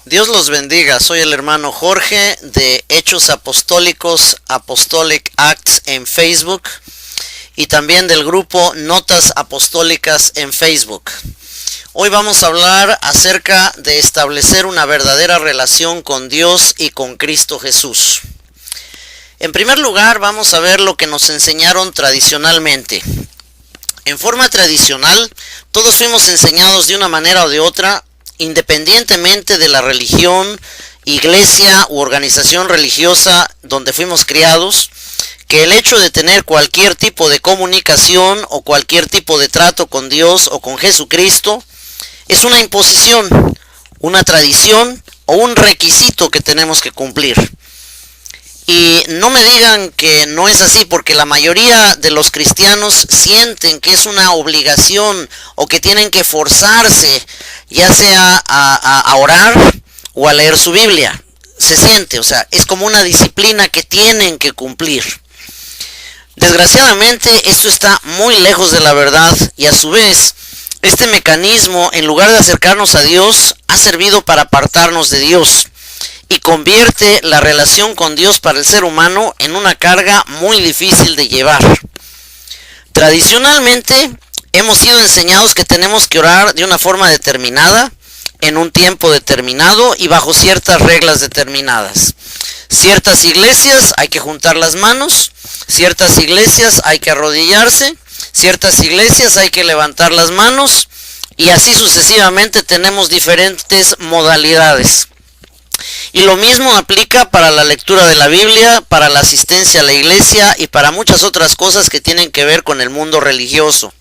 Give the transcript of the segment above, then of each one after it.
Dios los bendiga, soy el hermano Jorge de Hechos Apostólicos, Apostolic Acts en Facebook y también del grupo Notas Apostólicas en Facebook. Hoy vamos a hablar acerca de establecer una verdadera relación con Dios y con Cristo Jesús. En primer lugar, vamos a ver lo que nos enseñaron tradicionalmente. En forma tradicional, todos fuimos enseñados de una manera o de otra, independientemente de la religión, iglesia u organización religiosa donde fuimos criados, que el hecho de tener cualquier tipo de comunicación o cualquier tipo de trato con Dios o con Jesucristo es una imposición, una tradición o un requisito que tenemos que cumplir. Y no me digan que no es así, porque la mayoría de los cristianos sienten que es una obligación o que tienen que forzarse, ya sea a orar o a leer su Biblia. Se siente, es como una disciplina que tienen que cumplir. Desgraciadamente esto está muy lejos de la verdad y a su vez este mecanismo, en lugar de acercarnos a Dios, ha servido para apartarnos de Dios y convierte la relación con Dios para el ser humano en una carga muy difícil de llevar. Tradicionalmente hemos sido enseñados que tenemos que orar de una forma determinada, en un tiempo determinado y bajo ciertas reglas determinadas. Ciertas iglesias hay que juntar las manos, ciertas iglesias hay que arrodillarse, ciertas iglesias hay que levantar las manos y así sucesivamente tenemos diferentes modalidades. Y lo mismo aplica para la lectura de la Biblia, para la asistencia a la iglesia y para muchas otras cosas que tienen que ver con el mundo religioso.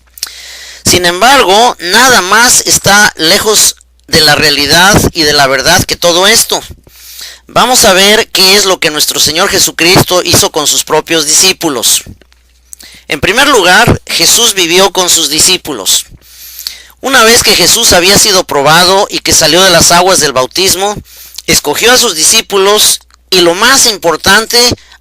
Sin embargo, nada más está lejos de la realidad y de la verdad que todo esto. Vamos a ver qué es lo que nuestro Señor Jesucristo hizo con sus propios discípulos. En primer lugar, Jesús vivió con sus discípulos. Una vez que Jesús había sido probado y que salió de las aguas del bautismo, escogió a sus discípulos y lo más importante,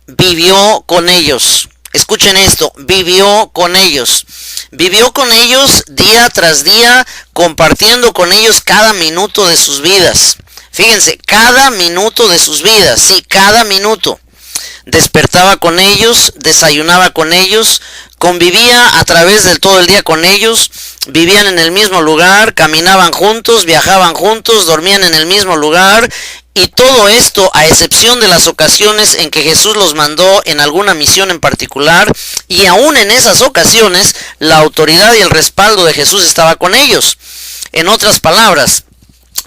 vivió con ellos. Escuchen esto, vivió con ellos. Vivió con ellos día tras día, compartiendo con ellos cada minuto de sus vidas. Fíjense, cada minuto de sus vidas, sí, cada minuto. Despertaba con ellos, desayunaba con ellos, convivía a través del todo el día con ellos, vivían en el mismo lugar, caminaban juntos, viajaban juntos, dormían en el mismo lugar, y todo esto a excepción de las ocasiones en que Jesús los mandó en alguna misión en particular, y aún en esas ocasiones la autoridad y el respaldo de Jesús estaba con ellos. En otras palabras,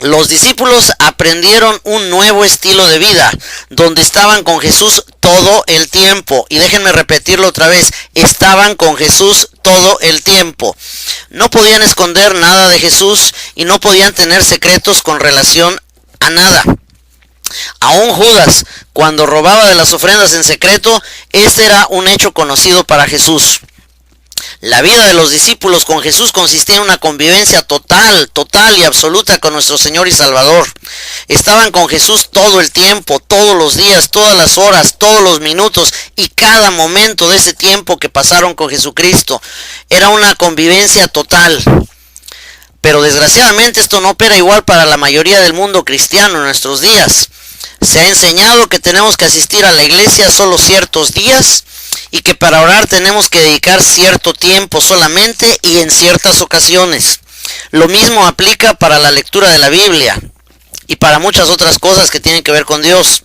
los discípulos aprendieron un nuevo estilo de vida, donde estaban con Jesús todo el tiempo. Y déjenme repetirlo otra vez, estaban con Jesús todo el tiempo. No podían esconder nada de Jesús y no podían tener secretos con relación a nada. Aún Judas, cuando robaba de las ofrendas en secreto, este era un hecho conocido para Jesús. La vida de los discípulos con Jesús consistía en una convivencia total y absoluta con nuestro Señor y Salvador. Estaban con Jesús todo el tiempo, todos los días, todas las horas, todos los minutos y cada momento de ese tiempo que pasaron con Jesucristo. Era una convivencia total. Pero desgraciadamente esto no opera igual para la mayoría del mundo cristiano en nuestros días. Se ha enseñado que tenemos que asistir a la iglesia solo ciertos días y que para orar tenemos que dedicar cierto tiempo solamente y en ciertas ocasiones. Lo mismo aplica para la lectura de la Biblia y para muchas otras cosas que tienen que ver con Dios.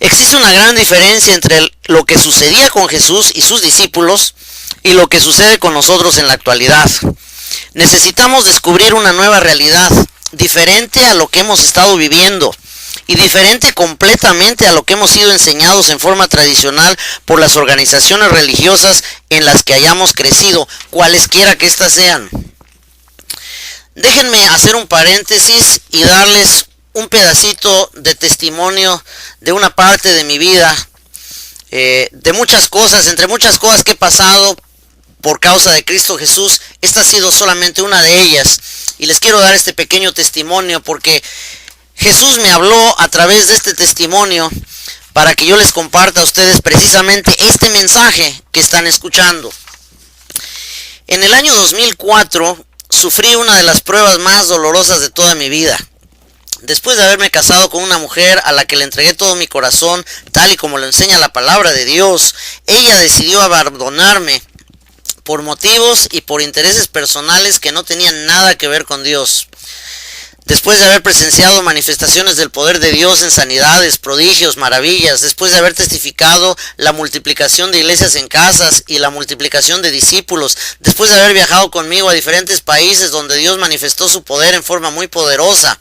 Existe una gran diferencia entre lo que sucedía con Jesús y sus discípulos y lo que sucede con nosotros en la actualidad. Necesitamos descubrir una nueva realidad, diferente a lo que hemos estado viviendo y diferente completamente a lo que hemos sido enseñados en forma tradicional por las organizaciones religiosas en las que hayamos crecido, cualesquiera que éstas sean. Déjenme hacer un paréntesis y darles un pedacito de testimonio de una parte de mi vida, de muchas cosas, entre muchas cosas que he pasado por causa de Cristo Jesús. Esta ha sido solamente una de ellas y les quiero dar este pequeño testimonio porque Jesús me habló a través de este testimonio para que yo les comparta a ustedes precisamente este mensaje que están escuchando. En el año 2004 sufrí una de las pruebas más dolorosas de toda mi vida. Después de haberme casado con una mujer a la que le entregué todo mi corazón, tal y como lo enseña la palabra de Dios, ella decidió abandonarme por motivos y por intereses personales que no tenían nada que ver con Dios. Después de haber presenciado manifestaciones del poder de Dios en sanidades, prodigios, maravillas, después de haber testificado la multiplicación de iglesias en casas y la multiplicación de discípulos, después de haber viajado conmigo a diferentes países donde Dios manifestó su poder en forma muy poderosa,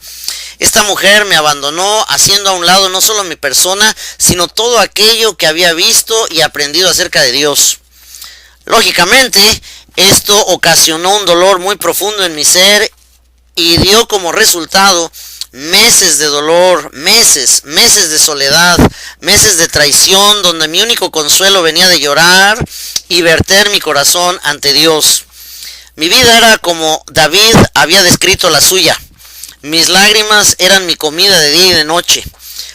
esta mujer me abandonó, haciendo a un lado no solo mi persona, sino todo aquello que había visto y aprendido acerca de Dios. Lógicamente, esto ocasionó un dolor muy profundo en mi ser y dio como resultado meses de dolor, meses de soledad, meses de traición, donde mi único consuelo venía de llorar y verter mi corazón ante Dios. Mi vida era como David había descrito la suya. Mis lágrimas eran mi comida de día y de noche.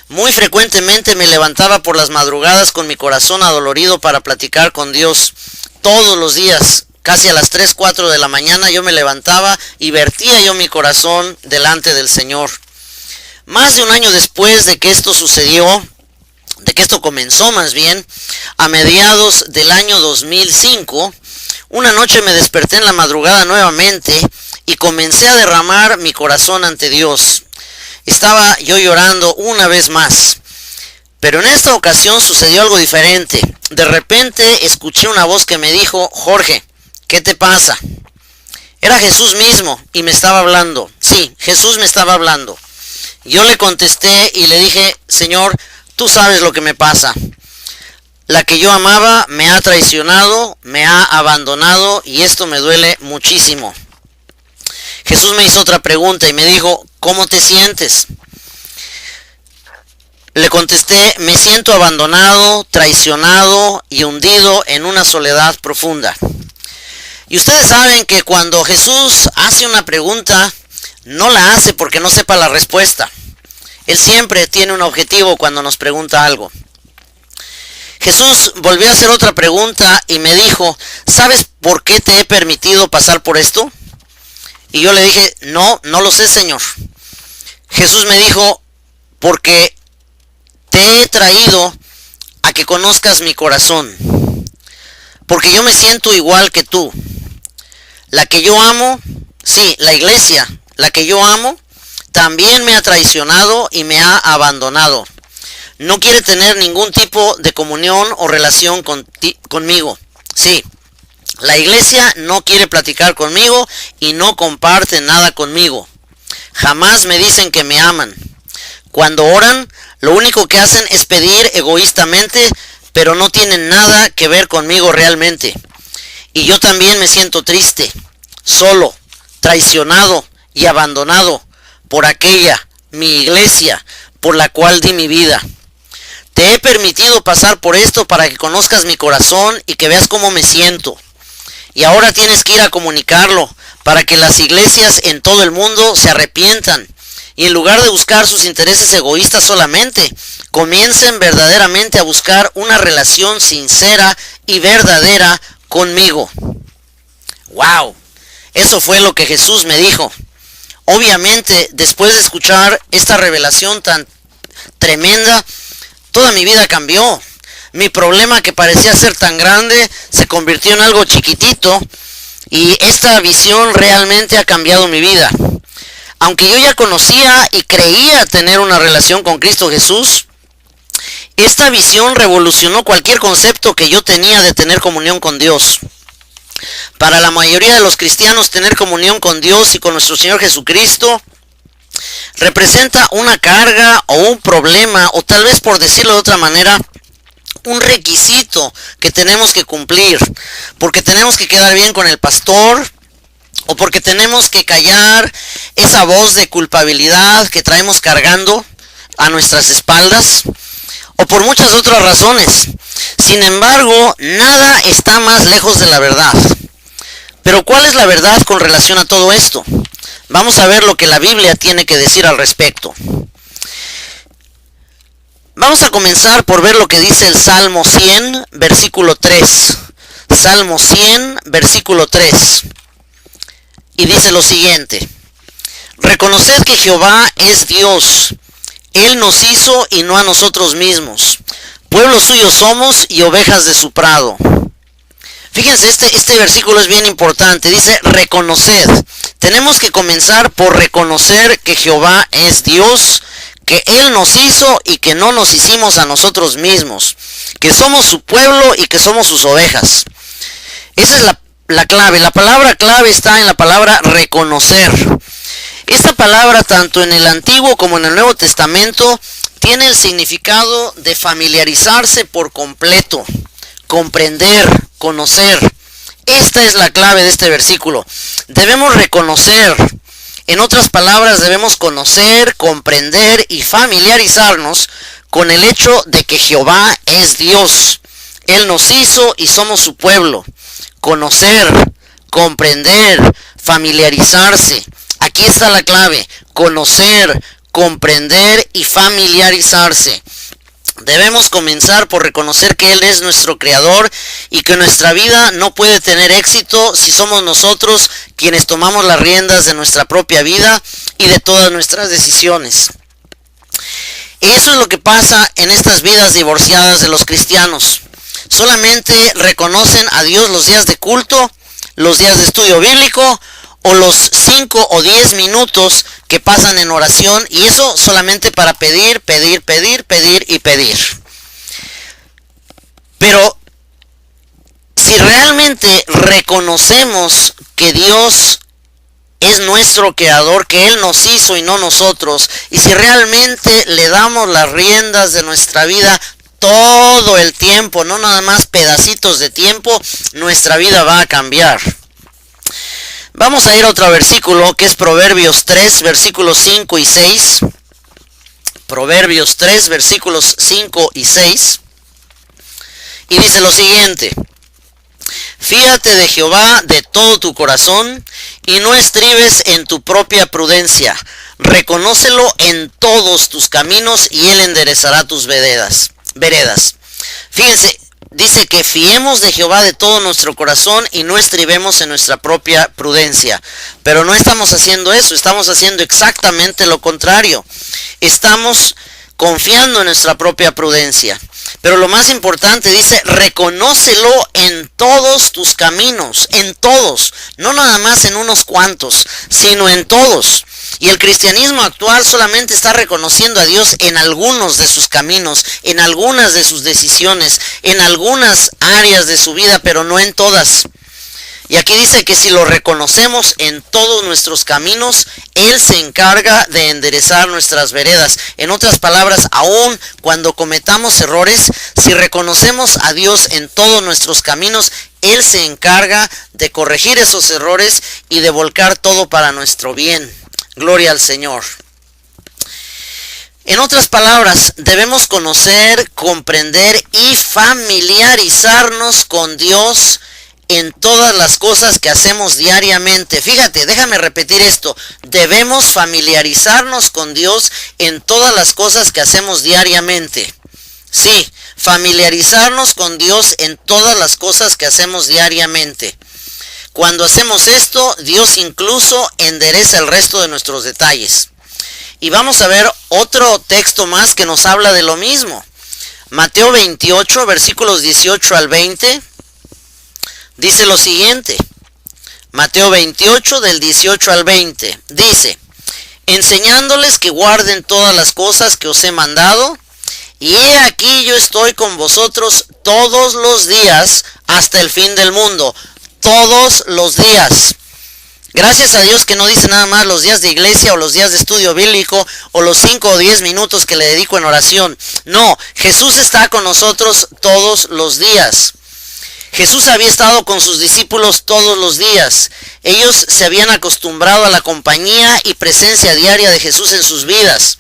Muy frecuentemente me levantaba por las madrugadas con mi corazón adolorido para platicar con Dios. Todos los días, casi a las 3, 4 de la mañana, yo me levantaba y vertía yo mi corazón delante del Señor. Más de un año después de que esto sucedió, de que esto comenzó más bien, a mediados del año 2005, una noche me desperté en la madrugada nuevamente y comencé a derramar mi corazón ante Dios. Estaba yo llorando una vez más. Pero en esta ocasión sucedió algo diferente. De repente escuché una voz que me dijo: Jorge, ¿qué te pasa? Era Jesús mismo y me estaba hablando. Sí, Jesús me estaba hablando. Yo le contesté y le dije: Señor, tú sabes lo que me pasa. La que yo amaba me ha traicionado, me ha abandonado y esto me duele muchísimo. Jesús me hizo otra pregunta y me dijo: ¿cómo te sientes? Le contesté: me siento abandonado, traicionado y hundido en una soledad profunda. Y ustedes saben que cuando Jesús hace una pregunta, no la hace porque no sepa la respuesta. Él siempre tiene un objetivo cuando nos pregunta algo. Jesús volvió a hacer otra pregunta y me dijo: ¿sabes por qué te he permitido pasar por esto? Y yo le dije: no lo sé, Señor. Jesús me dijo: porque te he traído a que conozcas mi corazón, porque yo me siento igual que tú. La que yo amo, sí, la iglesia, la que yo amo, también me ha traicionado y me ha abandonado. No quiere tener ningún tipo de comunión o relación conmigo. Sí, la iglesia no quiere platicar conmigo y no comparte nada conmigo. Jamás me dicen que me aman. Cuando oran, lo único que hacen es pedir egoístamente, pero no tienen nada que ver conmigo realmente. Y yo también me siento triste, solo, traicionado y abandonado por aquella, mi iglesia, por la cual di mi vida. Te he permitido pasar por esto para que conozcas mi corazón y que veas cómo me siento. Y ahora tienes que ir a comunicarlo para que las iglesias en todo el mundo se arrepientan. Y en lugar de buscar sus intereses egoístas solamente, comiencen verdaderamente a buscar una relación sincera y verdadera conmigo. ¡Wow! Eso fue lo que Jesús me dijo. Obviamente, después de escuchar esta revelación tan tremenda, toda mi vida cambió. Mi problema, que parecía ser tan grande, se convirtió en algo chiquitito, y esta visión realmente ha cambiado mi vida. Aunque yo ya conocía y creía tener una relación con Cristo Jesús, esta visión revolucionó cualquier concepto que yo tenía de tener comunión con Dios. Para la mayoría de los cristianos, tener comunión con Dios y con nuestro Señor Jesucristo representa una carga o un problema, o tal vez, por decirlo de otra manera, un requisito que tenemos que cumplir, porque tenemos que quedar bien con el pastor, o porque tenemos que callar esa voz de culpabilidad que traemos cargando a nuestras espaldas, o por muchas otras razones. Sin embargo, nada está más lejos de la verdad. Pero ¿cuál es la verdad con relación a todo esto? Vamos a ver lo que la Biblia tiene que decir al respecto. Vamos a comenzar por ver lo que dice el Salmo 100, versículo 3. Salmo 100, versículo 3. Y dice lo siguiente: Reconoced que Jehová es Dios. Él nos hizo y no a nosotros mismos. Pueblo suyo somos y ovejas de su prado. Fíjense, este versículo es bien importante. Dice, reconoced. Tenemos que comenzar por reconocer que Jehová es Dios, que Él nos hizo y que no nos hicimos a nosotros mismos, que somos su pueblo y que somos sus ovejas. Esa es la clave. La palabra clave está en la palabra reconocer. Esta palabra, tanto en el Antiguo como en el Nuevo Testamento, tiene el significado de familiarizarse por completo, comprender, conocer. Esta es la clave de este versículo. Debemos reconocer. En otras palabras, debemos conocer, comprender y familiarizarnos con el hecho de que Jehová es Dios. Él nos hizo y somos su pueblo. Conocer, comprender, familiarizarse. Aquí está la clave. Conocer, comprender y familiarizarse. Debemos comenzar por reconocer que Él es nuestro Creador y que nuestra vida no puede tener éxito si somos nosotros quienes tomamos las riendas de nuestra propia vida y de todas nuestras decisiones. Eso es lo que pasa en estas vidas divorciadas de los cristianos. Solamente reconocen a Dios los días de culto, los días de estudio bíblico o los 5 o 10 minutos que pasan en oración, y eso solamente para pedir y pedir. Pero si realmente reconocemos que Dios es nuestro creador, que Él nos hizo y no nosotros, y si realmente le damos las riendas de nuestra vida todo el tiempo, no nada más pedacitos de tiempo, nuestra vida va a cambiar. Vamos a ir a otro versículo que es Proverbios 3, versículos 5 y 6. Proverbios 3, versículos 5 y 6. Y dice lo siguiente: fíate de Jehová de todo tu corazón y no estribes en tu propia prudencia. Reconócelo en todos tus caminos y Él enderezará tus veredas. Fíjense, dice que fiemos de Jehová de todo nuestro corazón y no estribemos en nuestra propia prudencia. Pero no estamos haciendo eso, estamos haciendo exactamente lo contrario. Estamos confiando en nuestra propia prudencia. Pero lo más importante, dice, reconócelo en todos tus caminos, en todos, no nada más en unos cuantos, sino en todos. Y el cristianismo actual solamente está reconociendo a Dios en algunos de sus caminos, en algunas de sus decisiones, en algunas áreas de su vida, pero no en todas. Y aquí dice que si lo reconocemos en todos nuestros caminos, Él se encarga de enderezar nuestras veredas. En otras palabras, aun cuando cometamos errores, si reconocemos a Dios en todos nuestros caminos, Él se encarga de corregir esos errores y de volcar todo para nuestro bien. Gloria al Señor. En otras palabras, debemos conocer, comprender y familiarizarnos con Dios en todas las cosas que hacemos diariamente. Fíjate, déjame repetir esto. Debemos familiarizarnos con Dios en todas las cosas que hacemos diariamente. Sí, familiarizarnos con Dios en todas las cosas que hacemos diariamente. Cuando hacemos esto, Dios incluso endereza el resto de nuestros detalles. Y vamos a ver otro texto más que nos habla de lo mismo. Mateo 28, versículos 18 al 20. Dice lo siguiente. Mateo 28, del 18 al 20. Dice: enseñándoles que guarden todas las cosas que os he mandado, y he aquí yo estoy con vosotros todos los días hasta el fin del mundo. Todos los días. Gracias a Dios que no dice nada más los días de iglesia o los días de estudio bíblico o los 5 o 10 minutos que le dedico en oración. No, Jesús está con nosotros todos los días. Jesús había estado con sus discípulos todos los días. Ellos se habían acostumbrado a la compañía y presencia diaria de Jesús en sus vidas.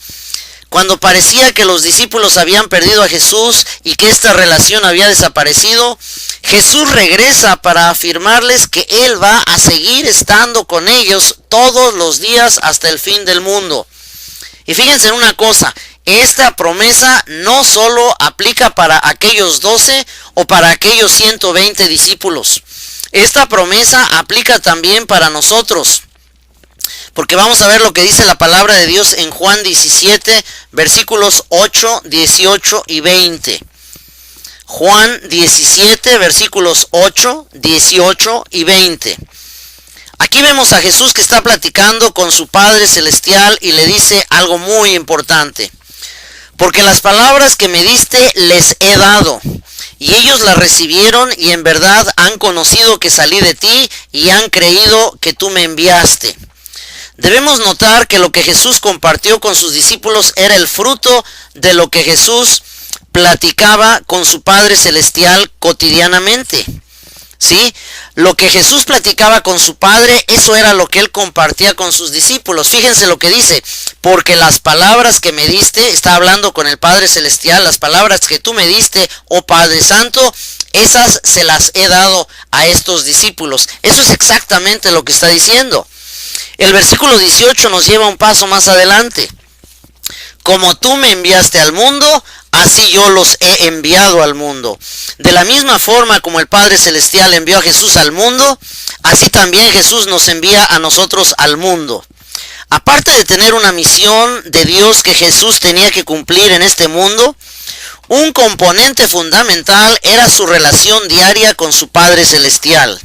Cuando parecía que los discípulos habían perdido a Jesús y que esta relación había desaparecido, Jesús regresa para afirmarles que Él va a seguir estando con ellos todos los días hasta el fin del mundo. Y fíjense en una cosa, esta promesa no solo aplica para aquellos 12 o para aquellos 120 discípulos. Esta promesa aplica también para nosotros. porque vamos a ver lo que dice la palabra de Dios en Juan 17, versículos 8, 18 y 20. Juan 17, versículos 8, 18 y 20. Aquí vemos a Jesús que está platicando con su Padre Celestial y le dice algo muy importante. Porque las palabras que me diste les he dado, y ellos las recibieron y en verdad han conocido que salí de ti y han creído que tú me enviaste. Debemos notar que lo que Jesús compartió con sus discípulos era el fruto de lo que Jesús platicaba con su Padre Celestial cotidianamente. ¿Sí? Lo que Jesús platicaba con su Padre, eso era lo que Él compartía con sus discípulos. Fíjense lo que dice, porque las palabras que me diste, está hablando con el Padre Celestial, las palabras que tú me diste, oh Padre Santo, esas se las he dado a estos discípulos. Eso es exactamente lo que está diciendo. El versículo 18 nos lleva un paso más adelante. Como tú me enviaste al mundo, así yo los he enviado al mundo. De la misma forma como el Padre Celestial envió a Jesús al mundo, así también Jesús nos envía a nosotros al mundo. Aparte de tener una misión de Dios que Jesús tenía que cumplir en este mundo, un componente fundamental era su relación diaria con su Padre Celestial.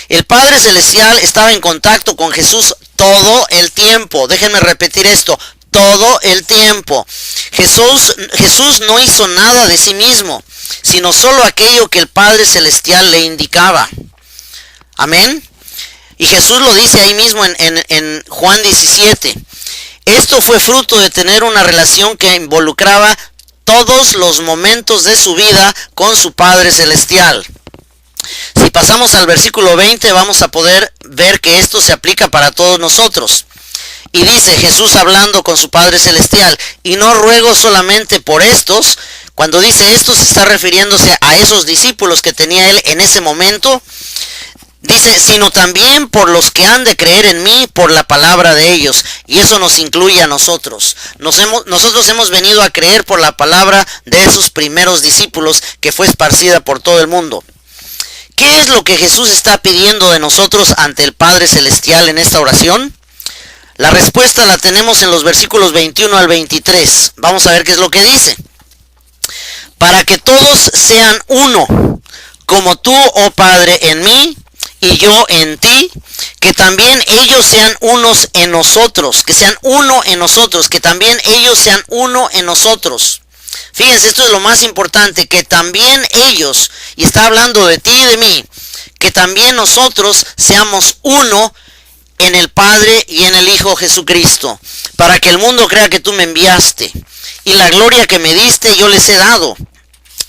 El Padre Celestial estaba en contacto con Jesús todo el tiempo. Déjenme repetir esto. Todo el tiempo. Jesús no hizo nada de sí mismo, sino solo aquello que el Padre Celestial le indicaba. Amén. Y Jesús lo dice ahí mismo en Juan 17. Esto fue fruto de tener una relación que involucraba todos los momentos de su vida con su Padre Celestial. Si pasamos al versículo 20, vamos a poder ver que esto se aplica para todos nosotros. Y dice Jesús hablando con su Padre Celestial, y no ruego solamente por estos. Cuando dice esto se está refiriéndose a esos discípulos que tenía él en ese momento. Dice, sino también por los que han de creer en mí por la palabra de ellos. Y eso nos incluye a nosotros. Nosotros hemos venido a creer por la palabra de esos primeros discípulos que fue esparcida por todo el mundo. ¿Qué es lo que Jesús está pidiendo de nosotros ante el Padre Celestial en esta oración? La respuesta la tenemos en los versículos 21 al 23. Vamos a ver qué es lo que dice. Para que todos sean uno, como tú, oh Padre, en mí y yo en ti, que también ellos sean unos en nosotros, que sean uno en nosotros, que también ellos sean uno en nosotros. Fíjense, esto es lo más importante, que también ellos, y está hablando de ti y de mí, que también nosotros seamos uno en el Padre y en el Hijo Jesucristo, para que el mundo crea que tú me enviaste, y la gloria que me diste yo les he dado,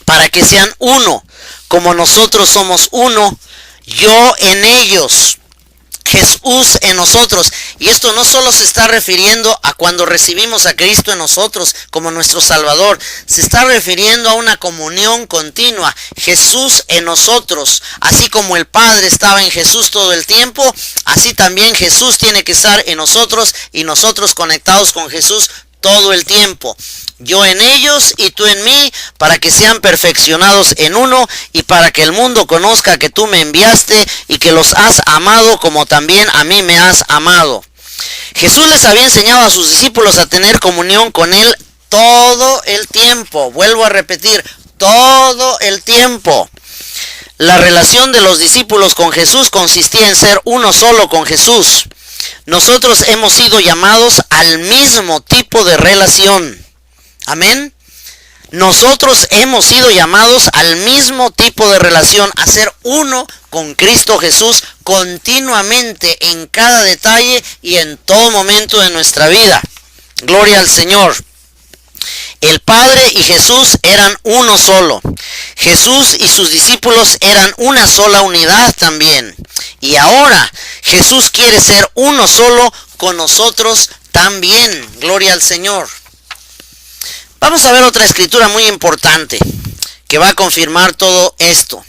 para que sean uno, como nosotros somos uno, yo en ellos, Jesús en nosotros. Y esto no solo se está refiriendo a cuando recibimos a Cristo en nosotros como nuestro Salvador, se está refiriendo a una comunión continua. Jesús en nosotros, así como el Padre estaba en Jesús todo el tiempo, así también Jesús tiene que estar en nosotros y nosotros conectados con Jesús todo el tiempo. Yo en ellos y tú en mí, para que sean perfeccionados en uno y para que el mundo conozca que tú me enviaste y que los has amado como también a mí me has amado. Jesús les había enseñado a sus discípulos a tener comunión con Él todo el tiempo. Vuelvo a repetir, todo el tiempo. La relación de los discípulos con Jesús consistía en ser uno solo con Jesús. Nosotros hemos sido llamados al mismo tipo de relación. Amén. Nosotros hemos sido llamados al mismo tipo de relación, a ser uno con Cristo Jesús continuamente, en cada detalle y en todo momento de nuestra vida. Gloria al Señor. El Padre y Jesús eran uno solo. Jesús y sus discípulos eran una sola unidad también. Y ahora Jesús quiere ser uno solo con nosotros también. Gloria al Señor. Vamos a ver otra escritura muy importante que va a confirmar todo esto.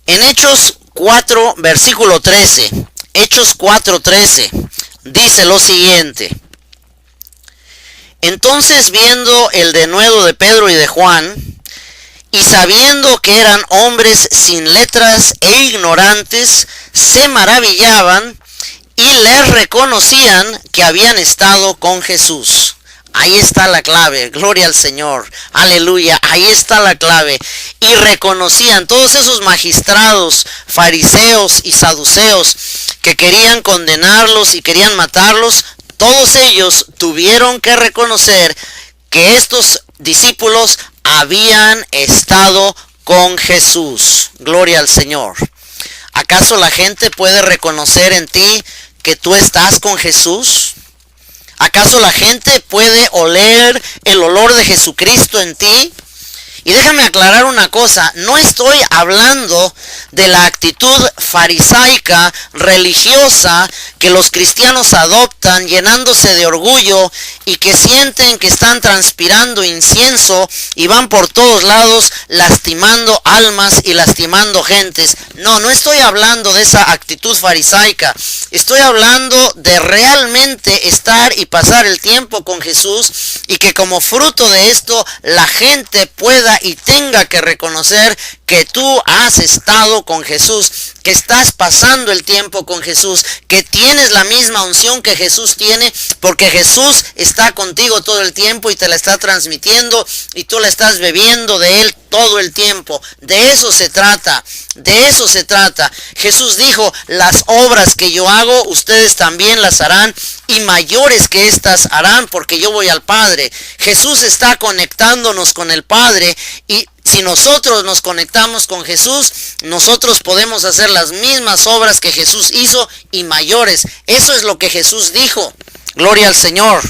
En Hechos 4, versículo 13. Hechos 4:13 dice lo siguiente. Entonces, viendo el denuedo de Pedro y de Juan, y sabiendo que eran hombres sin letras e ignorantes, se maravillaban y les reconocían que habían estado con Jesús. Ahí está la clave, gloria al Señor, aleluya, ahí está la clave. Y reconocían todos esos magistrados, fariseos y saduceos que querían condenarlos y querían matarlos, todos ellos tuvieron que reconocer que estos discípulos habían estado con Jesús. Gloria al Señor. ¿Acaso la gente puede reconocer en ti que tú estás con Jesús? ¿Acaso la gente puede oler el olor de Jesucristo en ti? Y déjame aclarar una cosa, no estoy hablando de la actitud farisaica, religiosa, que los cristianos adoptan llenándose de orgullo y que sienten que están transpirando incienso y van por todos lados lastimando almas y lastimando gentes. No estoy hablando de esa actitud farisaica, estoy hablando de realmente estar y pasar el tiempo con Jesús y que como fruto de esto la gente pueda y tenga que reconocer que tú has estado con Jesús, que estás pasando el tiempo con Jesús, que tienes la misma unción que Jesús tiene, porque Jesús está contigo todo el tiempo y te la está transmitiendo y tú la estás bebiendo de Él todo el tiempo. De eso se trata, de eso se trata. Jesús dijo, las obras que yo hago, ustedes también las harán y mayores que estas harán porque yo voy al Padre. Jesús está conectándonos con el Padre y si nosotros nos conectamos con Jesús, nosotros podemos hacer las mismas obras que Jesús hizo y mayores. Eso es lo que Jesús dijo. Gloria al Señor.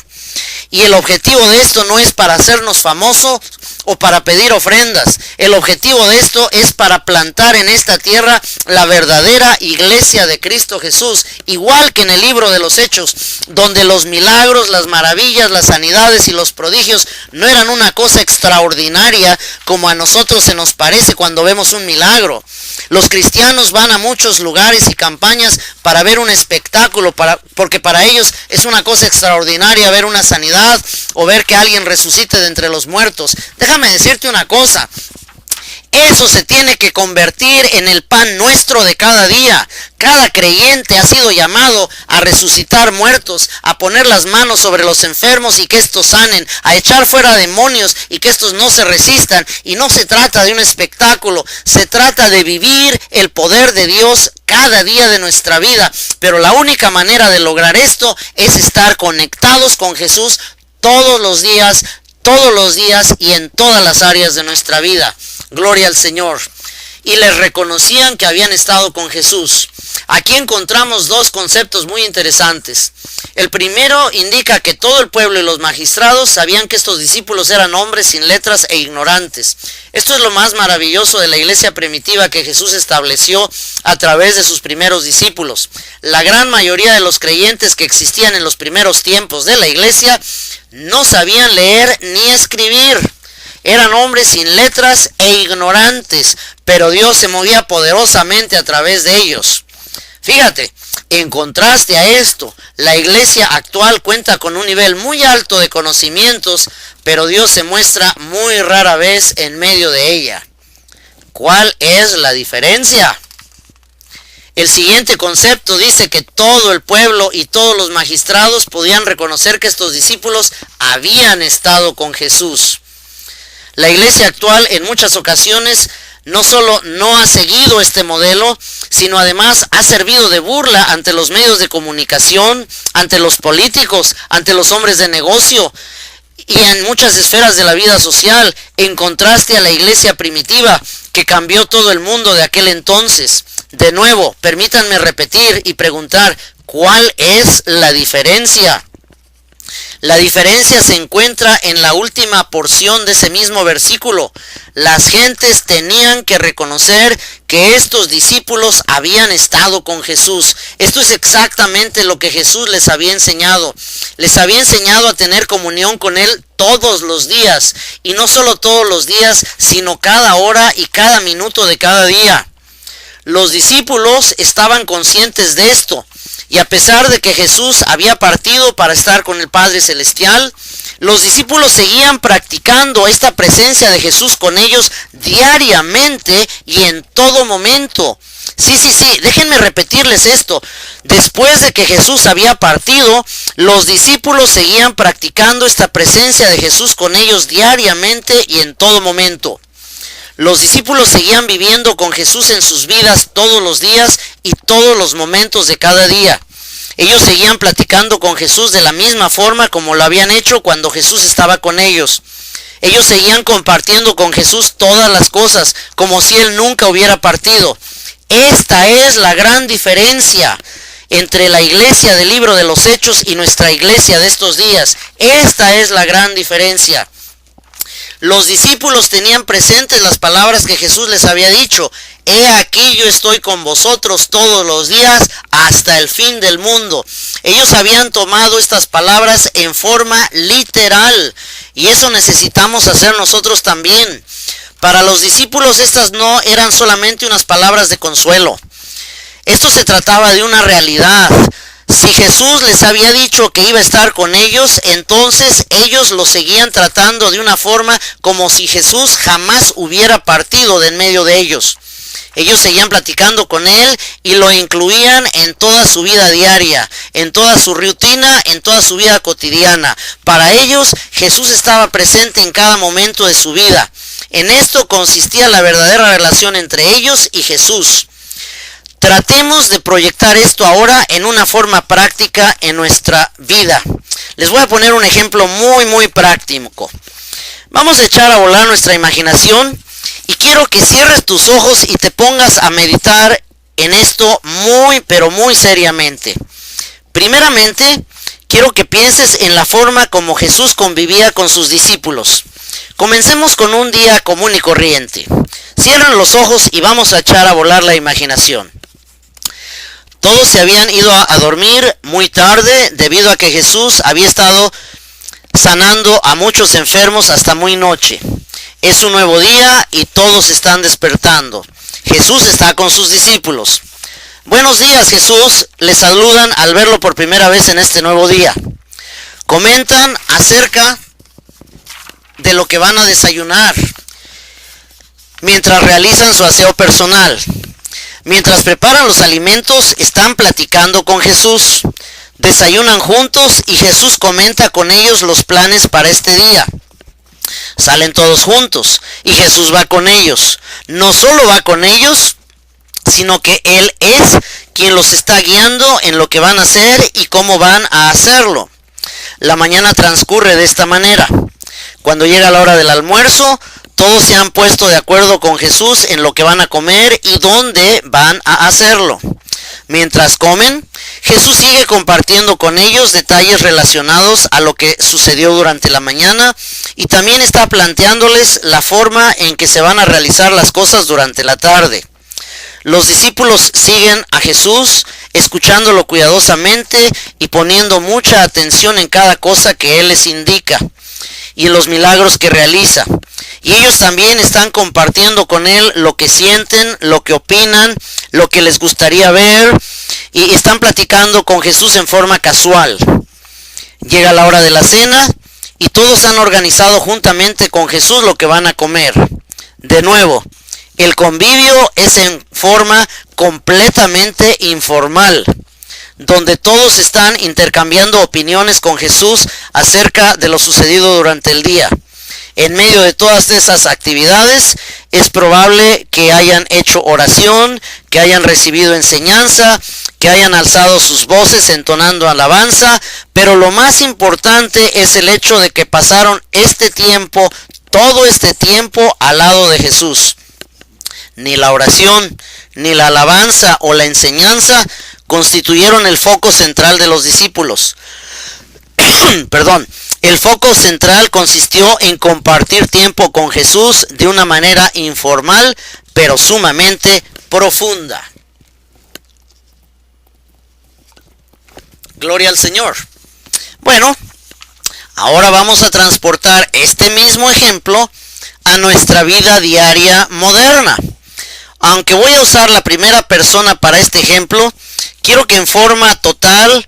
Y el objetivo de esto no es para hacernos famosos o para pedir ofrendas. El objetivo de esto es para plantar en esta tierra la verdadera iglesia de Cristo Jesús. Igual que en el libro de los Hechos, donde los milagros, las maravillas, las sanidades y los prodigios no eran una cosa extraordinaria como a nosotros se nos parece cuando vemos un milagro. Los cristianos van a muchos lugares y campañas para ver un espectáculo, porque para ellos es una cosa extraordinaria ver una sanidad o ver que alguien resucite de entre los muertos. Déjame decirte una cosa. Eso se tiene que convertir en el pan nuestro de cada día. Cada creyente ha sido llamado a resucitar muertos, a poner las manos sobre los enfermos y que estos sanen, a echar fuera demonios y que estos no se resistan. Y no se trata de un espectáculo, se trata de vivir el poder de Dios cada día de nuestra vida. Pero la única manera de lograr esto es estar conectados con Jesús todos los días y en todas las áreas de nuestra vida. Gloria al Señor. Y les reconocían que habían estado con Jesús. Aquí encontramos dos conceptos muy interesantes. El primero indica que todo el pueblo y los magistrados sabían que estos discípulos eran hombres sin letras e ignorantes. Esto es lo más maravilloso de la iglesia primitiva que Jesús estableció a través de sus primeros discípulos. La gran mayoría de los creyentes que existían en los primeros tiempos de la iglesia no sabían leer ni escribir. Eran hombres sin letras e ignorantes, pero Dios se movía poderosamente a través de ellos. Fíjate, en contraste a esto, la iglesia actual cuenta con un nivel muy alto de conocimientos, pero Dios se muestra muy rara vez en medio de ella. ¿Cuál es la diferencia? El siguiente concepto dice que todo el pueblo y todos los magistrados podían reconocer que estos discípulos habían estado con Jesús. La iglesia actual en muchas ocasiones no solo no ha seguido este modelo, sino además ha servido de burla ante los medios de comunicación, ante los políticos, ante los hombres de negocio y en muchas esferas de la vida social, en contraste a la iglesia primitiva que cambió todo el mundo de aquel entonces. De nuevo, permítanme repetir y preguntar, ¿cuál es la diferencia? La diferencia se encuentra en la última porción de ese mismo versículo. Las gentes tenían que reconocer que estos discípulos habían estado con Jesús. Esto es exactamente lo que Jesús les había enseñado. Les había enseñado a tener comunión con Él todos los días. Y no solo todos los días, sino cada hora y cada minuto de cada día. Los discípulos estaban conscientes de esto. Y a pesar de que Jesús había partido para estar con el Padre Celestial, los discípulos seguían practicando esta presencia de Jesús con ellos diariamente y en todo momento. Sí, déjenme repetirles esto. Después de que Jesús había partido, los discípulos seguían practicando esta presencia de Jesús con ellos diariamente y en todo momento. Los discípulos seguían viviendo con Jesús en sus vidas todos los días y todos los momentos de cada día. Ellos seguían platicando con Jesús de la misma forma como lo habían hecho cuando Jesús estaba con ellos. Ellos seguían compartiendo con Jesús todas las cosas, como si Él nunca hubiera partido. Esta es la gran diferencia entre la iglesia del libro de los Hechos y nuestra iglesia de estos días. Esta es la gran diferencia. Los discípulos tenían presentes las palabras que Jesús les había dicho. He aquí yo estoy con vosotros todos los días hasta el fin del mundo. Ellos habían tomado estas palabras en forma literal y eso necesitamos hacer nosotros también. Para los discípulos estas no eran solamente unas palabras de consuelo. Esto se trataba de una realidad. Si Jesús les había dicho que iba a estar con ellos, entonces ellos lo seguían tratando de una forma como si Jesús jamás hubiera partido de en medio de ellos. Ellos seguían platicando con Él y lo incluían en toda su vida diaria, en toda su rutina, en toda su vida cotidiana. Para ellos, Jesús estaba presente en cada momento de su vida. En esto consistía la verdadera relación entre ellos y Jesús. Tratemos de proyectar esto ahora en una forma práctica en nuestra vida. Les voy a poner un ejemplo muy práctico. Vamos a echar a volar nuestra imaginación y quiero que cierres tus ojos y te pongas a meditar en esto pero muy seriamente. Primeramente, quiero que pienses en la forma como Jesús convivía con sus discípulos. Comencemos con un día común y corriente. Cierran los ojos y vamos a echar a volar la imaginación. Todos se habían ido a dormir muy tarde debido a que Jesús había estado sanando a muchos enfermos hasta muy noche. Es un nuevo día y todos están despertando. Jesús está con sus discípulos. Buenos días, Jesús, les saludan al verlo por primera vez en este nuevo día. Comentan acerca de lo que van a desayunar mientras realizan su aseo personal. Mientras preparan los alimentos, están platicando con Jesús. Desayunan juntos y Jesús comenta con ellos los planes para este día. Salen todos juntos y Jesús va con ellos. No solo va con ellos, sino que Él es quien los está guiando en lo que van a hacer y cómo van a hacerlo. La mañana transcurre de esta manera. Cuando llega la hora del almuerzo, todos se han puesto de acuerdo con Jesús en lo que van a comer y dónde van a hacerlo. Mientras comen, Jesús sigue compartiendo con ellos detalles relacionados a lo que sucedió durante la mañana y también está planteándoles la forma en que se van a realizar las cosas durante la tarde. Los discípulos siguen a Jesús, escuchándolo cuidadosamente y poniendo mucha atención en cada cosa que Él les indica y en los milagros que realiza. Y ellos también están compartiendo con Él lo que sienten, lo que opinan, lo que les gustaría ver, y están platicando con Jesús en forma casual. Llega la hora de la cena y todos han organizado juntamente con Jesús lo que van a comer. De nuevo, el convivio es en forma completamente informal, donde todos están intercambiando opiniones con Jesús acerca de lo sucedido durante el día. En medio de todas esas actividades, es probable que hayan hecho oración, que hayan recibido enseñanza, que hayan alzado sus voces entonando alabanza, pero lo más importante es el hecho de que pasaron todo este tiempo al lado de Jesús. Ni la oración, ni la alabanza o la enseñanza constituyeron el foco central de los discípulos. El foco central consistió en compartir tiempo con Jesús de una manera informal, pero sumamente profunda. Gloria al Señor. Bueno, ahora vamos a transportar este mismo ejemplo a nuestra vida diaria moderna. Aunque voy a usar la primera persona para este ejemplo, quiero que en forma total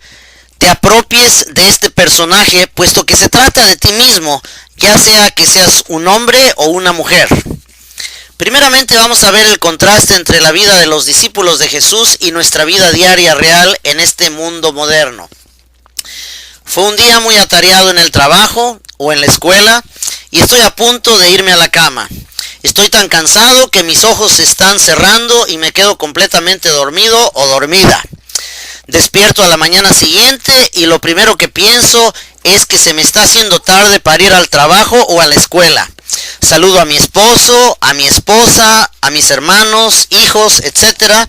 te apropies de este personaje, puesto que se trata de ti mismo, ya sea que seas un hombre o una mujer. Primeramente vamos a ver el contraste entre la vida de los discípulos de Jesús y nuestra vida diaria real en este mundo moderno. Fue un día muy atareado en el trabajo o en la escuela y estoy a punto de irme a la cama. Estoy tan cansado que mis ojos se están cerrando y me quedo completamente dormido o dormida. Despierto a la mañana siguiente y lo primero que pienso es que se me está haciendo tarde para ir al trabajo o a la escuela. Saludo a mi esposo, a mi esposa, a mis hermanos, hijos, etc.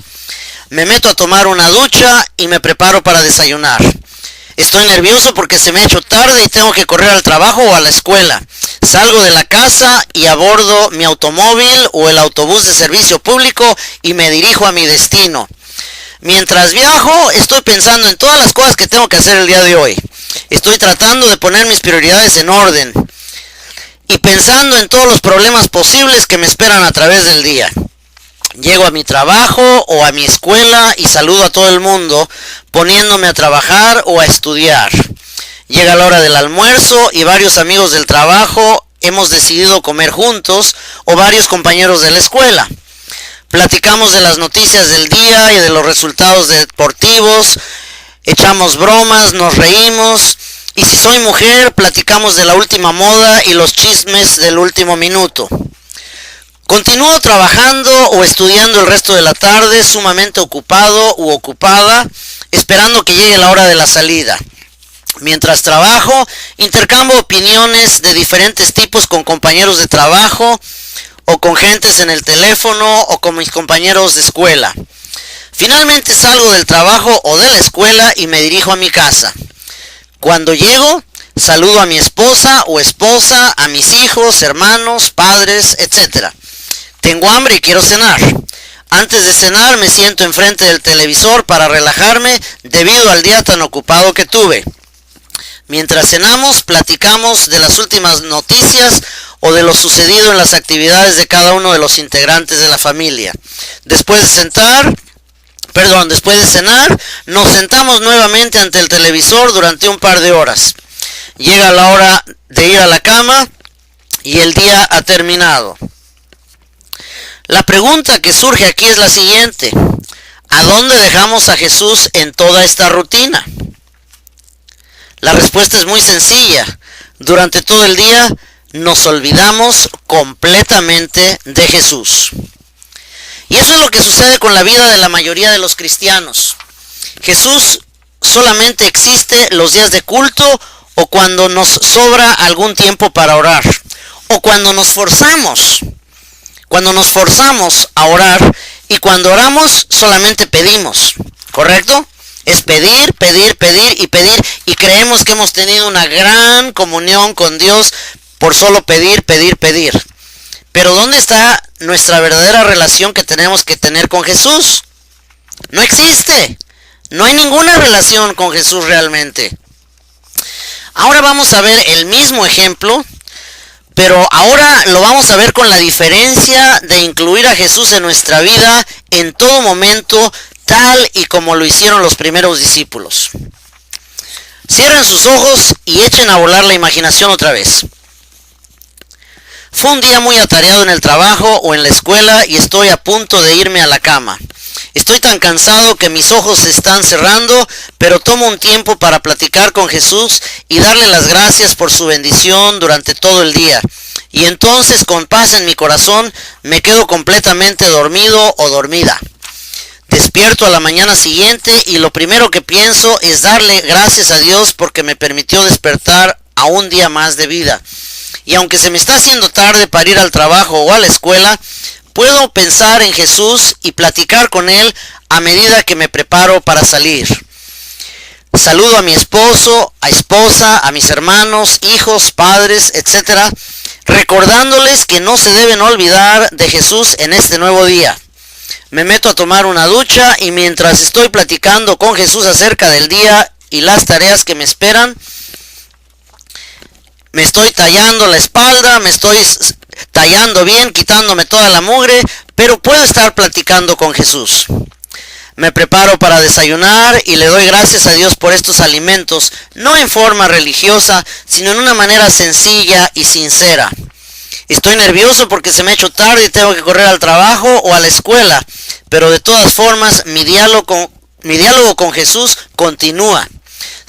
Me meto a tomar una ducha y me preparo para desayunar. Estoy nervioso porque se me ha hecho tarde y tengo que correr al trabajo o a la escuela. Salgo de la casa y abordo mi automóvil o el autobús de servicio público y me dirijo a mi destino. Mientras viajo, estoy pensando en todas las cosas que tengo que hacer el día de hoy. Estoy tratando de poner mis prioridades en orden y pensando en todos los problemas posibles que me esperan a través del día. Llego a mi trabajo o a mi escuela y saludo a todo el mundo, poniéndome a trabajar o a estudiar. Llega la hora del almuerzo y varios amigos del trabajo hemos decidido comer juntos o varios compañeros de la escuela. Platicamos de las noticias del día y de los resultados deportivos, echamos bromas, nos reímos y si soy mujer platicamos de la última moda y los chismes del último minuto. Continúo trabajando o estudiando el resto de la tarde, sumamente ocupado u ocupada, esperando que llegue la hora de la salida. Mientras trabajo, intercambio opiniones de diferentes tipos con compañeros de trabajo o con gentes en el teléfono o con mis compañeros de escuela. Finalmente salgo del trabajo o de la escuela y me dirijo a mi casa. Cuando llego, saludo a mi esposa o esposa, a mis hijos, hermanos, padres, etc. Tengo hambre y quiero cenar. Antes de cenar me siento enfrente del televisor para relajarme debido al día tan ocupado que tuve. Mientras cenamos, platicamos de las últimas noticias o de lo sucedido en las actividades de cada uno de los integrantes de la familia. Después de cenar, nos sentamos nuevamente ante el televisor durante un par de horas. Llega la hora de ir a la cama y el día ha terminado. La pregunta que surge aquí es la siguiente: ¿a dónde dejamos a Jesús en toda esta rutina? La respuesta es muy sencilla. Durante todo el día nos olvidamos completamente de Jesús. Y eso es lo que sucede con la vida de la mayoría de los cristianos. Jesús solamente existe los días de culto o cuando nos sobra algún tiempo para orar. O cuando nos forzamos a orar y cuando oramos solamente pedimos. ¿Correcto? Es pedir, pedir, pedir y pedir y creemos que hemos tenido una gran comunión con Dios por solo pedir, pedir, pedir. Pero ¿dónde está nuestra verdadera relación que tenemos que tener con Jesús? No existe. No hay ninguna relación con Jesús realmente. Ahora vamos a ver el mismo ejemplo, pero ahora lo vamos a ver con la diferencia de incluir a Jesús en nuestra vida en todo momento, tal y como lo hicieron los primeros discípulos. Cierren sus ojos y echen a volar la imaginación otra vez. Fue un día muy atareado en el trabajo o en la escuela y estoy a punto de irme a la cama. Estoy tan cansado que mis ojos se están cerrando, pero tomo un tiempo para platicar con Jesús y darle las gracias por su bendición durante todo el día. Y entonces, con paz en mi corazón, me quedo completamente dormido o dormida. Despierto a la mañana siguiente y lo primero que pienso es darle gracias a Dios porque me permitió despertar a un día más de vida. Y aunque se me está haciendo tarde para ir al trabajo o a la escuela, puedo pensar en Jesús y platicar con Él a medida que me preparo para salir. Saludo a mi esposo, a esposa, a mis hermanos, hijos, padres, etc., recordándoles que no se deben olvidar de Jesús en este nuevo día. Me meto a tomar una ducha y mientras estoy platicando con Jesús acerca del día y las tareas que me esperan, me estoy tallando la espalda, me estoy tallando bien, quitándome toda la mugre, pero puedo estar platicando con Jesús. Me preparo para desayunar y le doy gracias a Dios por estos alimentos, no en forma religiosa, sino en una manera sencilla y sincera. Estoy nervioso porque se me ha hecho tarde y tengo que correr al trabajo o a la escuela, pero de todas formas mi diálogo con Jesús continúa.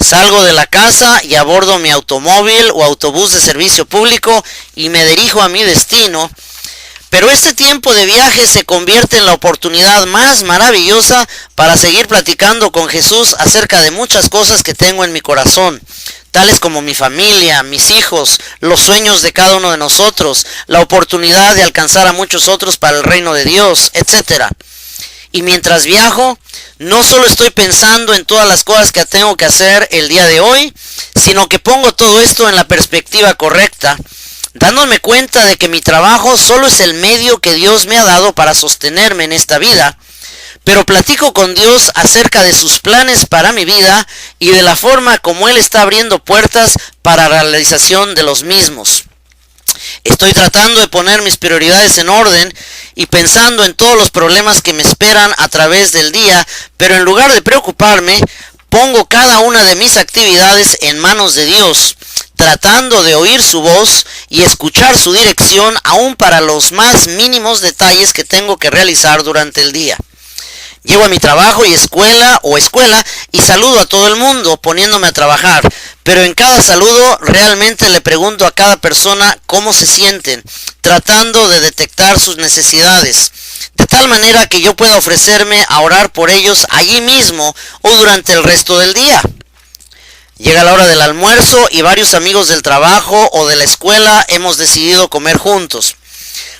Salgo de la casa y abordo mi automóvil o autobús de servicio público y me dirijo a mi destino. Pero este tiempo de viaje se convierte en la oportunidad más maravillosa para seguir platicando con Jesús acerca de muchas cosas que tengo en mi corazón, tales como mi familia, mis hijos, los sueños de cada uno de nosotros, la oportunidad de alcanzar a muchos otros para el reino de Dios, etc. Y mientras viajo, no solo estoy pensando en todas las cosas que tengo que hacer el día de hoy, sino que pongo todo esto en la perspectiva correcta, dándome cuenta de que mi trabajo solo es el medio que Dios me ha dado para sostenerme en esta vida, pero platico con Dios acerca de sus planes para mi vida y de la forma como Él está abriendo puertas para la realización de los mismos. Estoy tratando de poner mis prioridades en orden y pensando en todos los problemas que me esperan a través del día, pero en lugar de preocuparme, pongo cada una de mis actividades en manos de Dios, tratando de oír su voz y escuchar su dirección aún para los más mínimos detalles que tengo que realizar durante el día. Llego a mi trabajo y escuela y saludo a todo el mundo poniéndome a trabajar, pero en cada saludo realmente le pregunto a cada persona cómo se sienten, tratando de detectar sus necesidades, de tal manera que yo pueda ofrecerme a orar por ellos allí mismo o durante el resto del día. Llega la hora del almuerzo y varios amigos del trabajo o de la escuela hemos decidido comer juntos.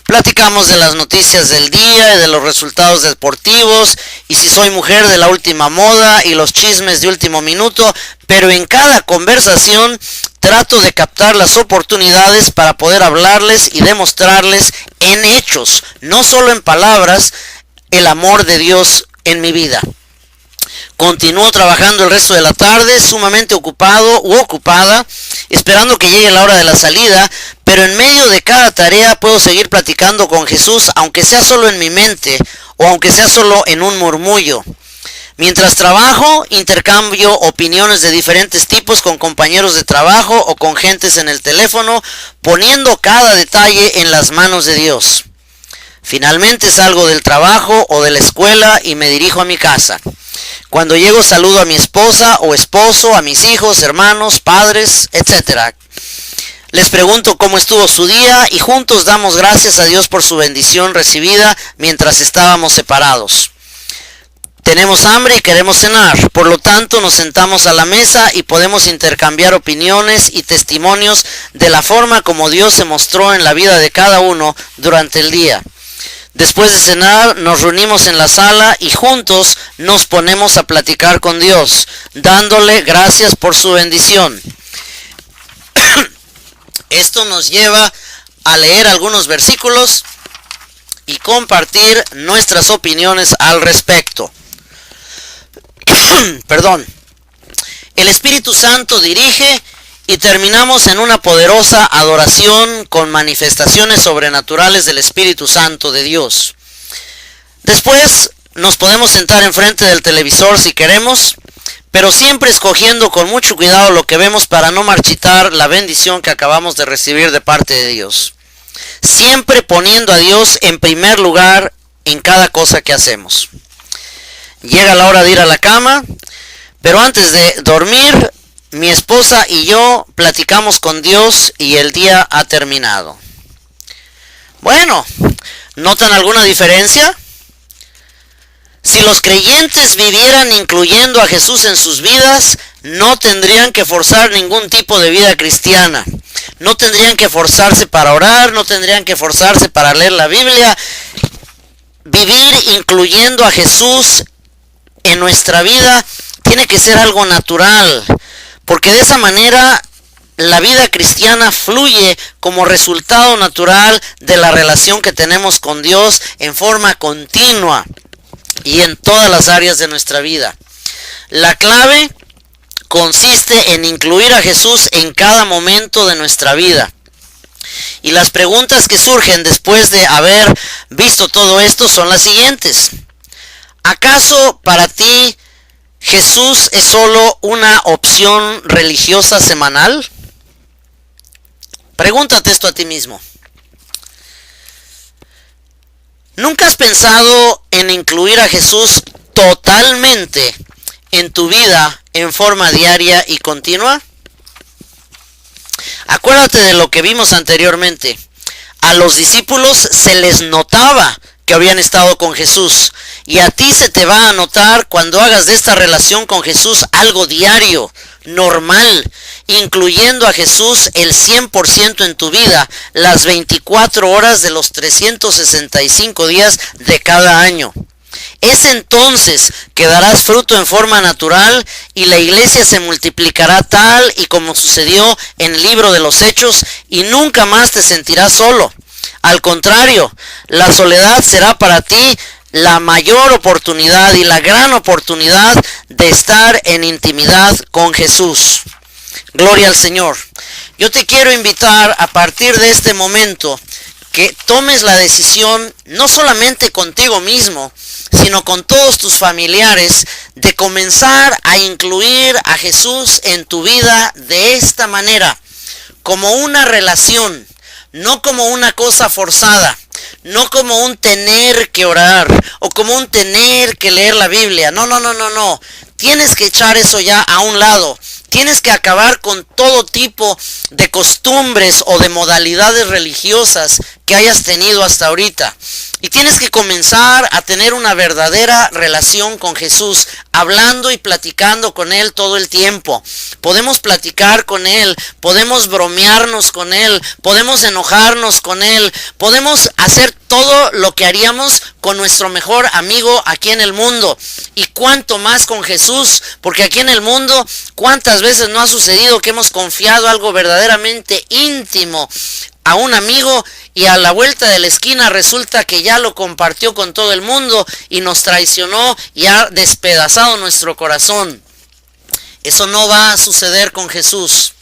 Platicamos de las noticias del día y de los resultados deportivos, y si soy mujer, de la última moda y los chismes de último minuto, pero en cada conversación trato de captar las oportunidades para poder hablarles y demostrarles en hechos, no solo en palabras, el amor de Dios en mi vida. Continúo trabajando el resto de la tarde, sumamente ocupado u ocupada, esperando que llegue la hora de la salida, pero en medio de cada tarea puedo seguir platicando con Jesús, aunque sea solo en mi mente o aunque sea solo en un murmullo. Mientras trabajo, intercambio opiniones de diferentes tipos con compañeros de trabajo o con gentes en el teléfono, poniendo cada detalle en las manos de Dios. Finalmente salgo del trabajo o de la escuela y me dirijo a mi casa. Cuando llego saludo a mi esposa o esposo, a mis hijos, hermanos, padres, etc. Les pregunto cómo estuvo su día y juntos damos gracias a Dios por su bendición recibida mientras estábamos separados. Tenemos hambre y queremos cenar, por lo tanto nos sentamos a la mesa y podemos intercambiar opiniones y testimonios de la forma como Dios se mostró en la vida de cada uno durante el día. Después de cenar, nos reunimos en la sala y juntos nos ponemos a platicar con Dios, dándole gracias por su bendición. Esto nos lleva a leer algunos versículos y compartir nuestras opiniones al respecto. Perdón. El Espíritu Santo dirige y terminamos en una poderosa adoración con manifestaciones sobrenaturales del Espíritu Santo de Dios. Después nos podemos sentar enfrente del televisor si queremos, pero siempre escogiendo con mucho cuidado lo que vemos para no marchitar la bendición que acabamos de recibir de parte de Dios. Siempre poniendo a Dios en primer lugar en cada cosa que hacemos. Llega la hora de ir a la cama, pero antes de dormir, mi esposa y yo platicamos con Dios y el día ha terminado. Bueno, ¿notan alguna diferencia? Si los creyentes vivieran incluyendo a Jesús en sus vidas, no tendrían que forzar ningún tipo de vida cristiana. No tendrían que forzarse para orar, no tendrían que forzarse para leer la Biblia. Vivir incluyendo a Jesús en nuestra vida tiene que ser algo natural, porque de esa manera la vida cristiana fluye como resultado natural de la relación que tenemos con Dios en forma continua y en todas las áreas de nuestra vida. La clave consiste en incluir a Jesús en cada momento de nuestra vida. Y las preguntas que surgen después de haber visto todo esto son las siguientes. ¿Acaso para ti Jesús es solo una opción religiosa semanal? Pregúntate esto a ti mismo. ¿Nunca has pensado en incluir a Jesús totalmente en tu vida en forma diaria y continua? Acuérdate de lo que vimos anteriormente. A los discípulos se les notaba que habían estado con Jesús, y a ti se te va a notar cuando hagas de esta relación con Jesús algo diario, normal, incluyendo a Jesús el 100% en tu vida, las 24 horas de los 365 días de cada año. Es entonces que darás fruto en forma natural y la iglesia se multiplicará tal y como sucedió en el libro de los Hechos, y nunca más te sentirás solo. Al contrario, la soledad será para ti la mayor oportunidad y la gran oportunidad de estar en intimidad con Jesús. Gloria al Señor. Yo te quiero invitar a partir de este momento que tomes la decisión, no solamente contigo mismo, sino con todos tus familiares, de comenzar a incluir a Jesús en tu vida de esta manera, como una relación, no como una cosa forzada, no como un tener que orar o como un tener que leer la Biblia. No. Tienes que echar eso ya a un lado. Tienes que acabar con todo tipo de costumbres o de modalidades religiosas que hayas tenido hasta ahorita. Y tienes que comenzar a tener una verdadera relación con Jesús, hablando y platicando con Él todo el tiempo. Podemos platicar con Él, podemos bromearnos con Él, podemos enojarnos con Él, podemos hacer todo lo que haríamos con nuestro mejor amigo aquí en el mundo. Y cuánto más con Jesús, porque aquí en el mundo, ¿cuántas veces no ha sucedido que hemos confiado algo verdaderamente íntimo a un amigo y a la vuelta de la esquina resulta que ya lo compartió con todo el mundo y nos traicionó y ha despedazado nuestro corazón? Eso no va a suceder con Jesús.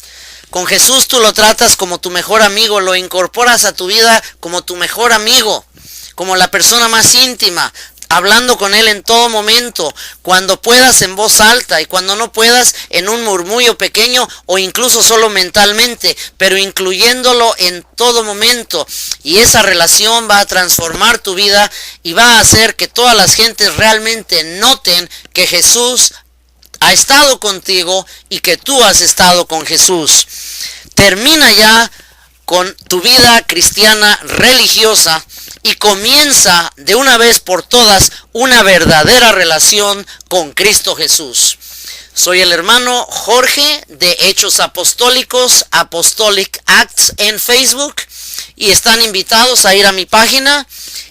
Con Jesús tú lo tratas como tu mejor amigo, lo incorporas a tu vida como tu mejor amigo, como la persona más íntima, hablando con Él en todo momento, cuando puedas en voz alta y cuando no puedas en un murmullo pequeño o incluso solo mentalmente, pero incluyéndolo en todo momento. Y esa relación va a transformar tu vida y va a hacer que todas las gentes realmente noten que Jesús ha estado contigo y que tú has estado con Jesús. Termina ya con tu vida cristiana religiosa y comienza de una vez por todas una verdadera relación con Cristo Jesús. Soy el hermano Jorge de Hechos Apostólicos, Apostolic Acts en Facebook, y están invitados a ir a mi página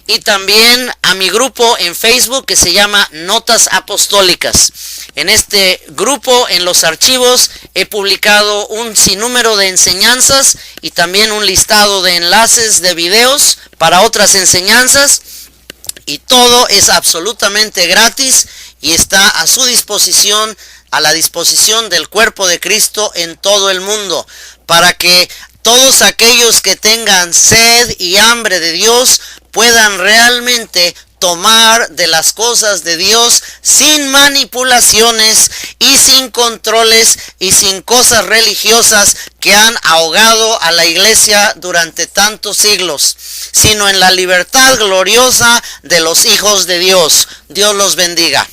y también a mi grupo en Facebook que se llama Notas Apostólicas. En este grupo, en los archivos, he publicado un sinnúmero de enseñanzas y también un listado de enlaces de videos para otras enseñanzas, y todo es absolutamente gratis y está a su disposición, a la disposición del cuerpo de Cristo en todo el mundo, para que todos aquellos que tengan sed y hambre de Dios puedan realmente tomar de las cosas de Dios sin manipulaciones y sin controles y sin cosas religiosas que han ahogado a la iglesia durante tantos siglos, sino en la libertad gloriosa de los hijos de Dios. Dios los bendiga.